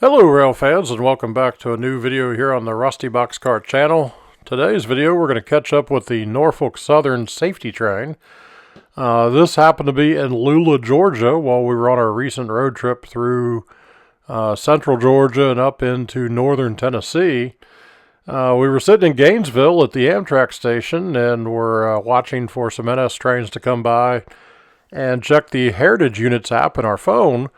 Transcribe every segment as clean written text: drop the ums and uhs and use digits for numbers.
Hello rail fans, and welcome back to a new video here on the Rusty Boxcar channel. Today's video we're going to catch up with the Norfolk Southern safety train. This happened to be in Lula, Georgia while we were on our recent road trip through central Georgia and up into northern Tennessee. We were sitting in Gainesville at the Amtrak station and were watching for some NS trains to come by and check the Heritage Units app in our phone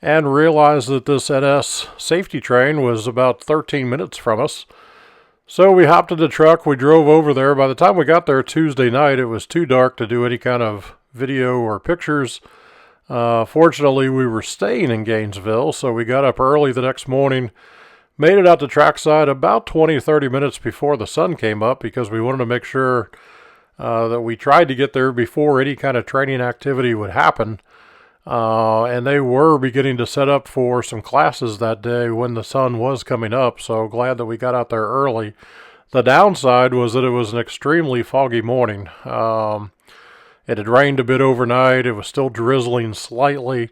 and realized that this NS safety train was about 13 minutes from us. So we hopped in the truck, we drove over there. By the time we got there Tuesday night, it was too dark to do any kind of video or pictures. Fortunately, we were staying in Gainesville, so we got up early the next morning, made it out to trackside about 20-30 minutes before the sun came up because we wanted to make sure that we tried to get there before any kind of training activity would happen. And they were beginning to set up for some classes that day when the sun was coming up, so glad that we got out there early. The downside was that it was an extremely foggy morning. It had rained a bit overnight. It was still drizzling slightly.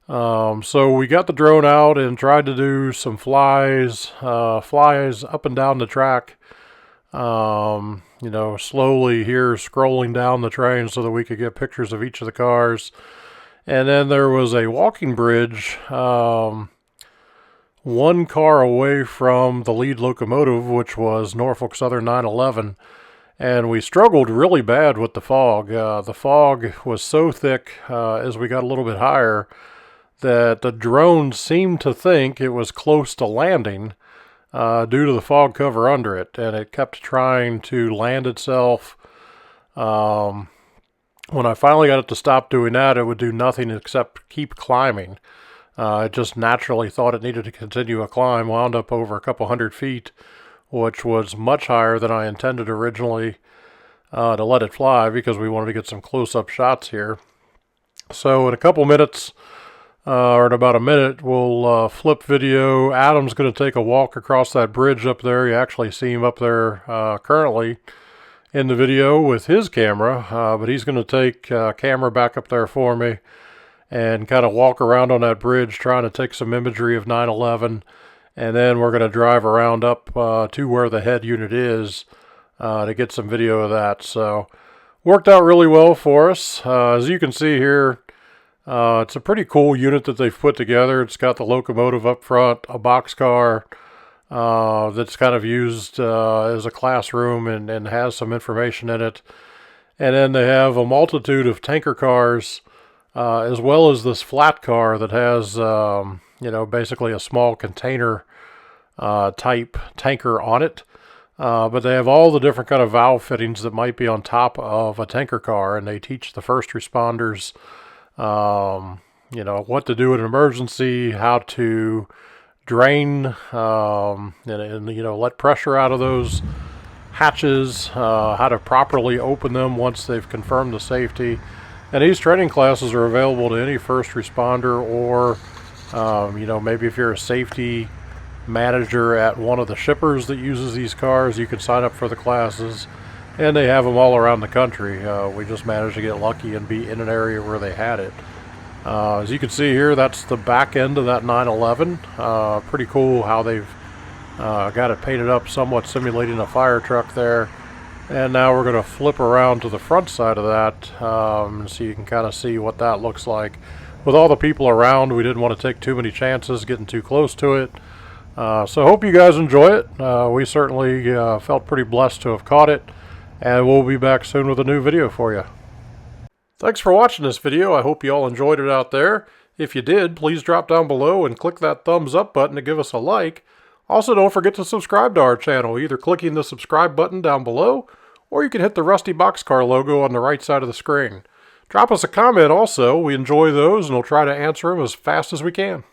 So we got the drone out and tried to do some flies up and down the track. Slowly here scrolling down the train so that we could get pictures of each of the cars. And then there was a walking bridge, one car away from the lead locomotive, which was Norfolk Southern 911, and we struggled really bad with the fog. The fog was so thick as we got a little bit higher that the drone seemed to think it was close to landing due to the fog cover under it, and it kept trying to land itself. When I finally got it to stop doing that, it would do nothing except keep climbing. It just naturally thought it needed to continue a climb, wound up over a couple hundred feet, which was much higher than I intended originally to let it fly because we wanted to get some close-up shots here. So in a couple minutes, or in about a minute, we'll flip video. Adam's going to take a walk across that bridge up there. You actually see him up there currently in the video with his camera, but he's going to take camera back up there for me and kind of walk around on that bridge trying to take some imagery of 9/11, and then we're going to drive around up to where the head unit is to get some video of that. So worked out really well for us. As you can see here, it's a pretty cool unit that they've put together. It's got the locomotive up front, a boxcar that's kind of used as a classroom and has some information in it. And then they have a multitude of tanker cars, as well as this flat car that has, basically a small container type tanker on it. But they have all the different kind of valve fittings that might be on top of a tanker car, and they teach the first responders, what to do in an emergency, how to drain let pressure out of those hatches, how to properly open them once they've confirmed the safety. And these training classes are available to any first responder or maybe if you're a safety manager at one of the shippers that uses these cars, you can sign up for the classes, and they have them all around the country. We just managed to get lucky and be in an area where they had it. As you can see here, that's the back end of that 911. Pretty cool how they've got it painted up, somewhat simulating a fire truck there. And now we're going to flip around to the front side of that so you can kind of see what that looks like. With all the people around, we didn't want to take too many chances getting too close to it. So hope you guys enjoy it. We certainly felt pretty blessed to have caught it. And we'll be back soon with a new video for you. Thanks for watching this video. I hope you all enjoyed it out there. If you did, please drop down below and click that thumbs up button to give us a like. Also, don't forget to subscribe to our channel, either clicking the subscribe button down below, or you can hit the Rusty Boxcar logo on the right side of the screen. Drop us a comment also. We enjoy those, and we'll try to answer them as fast as we can.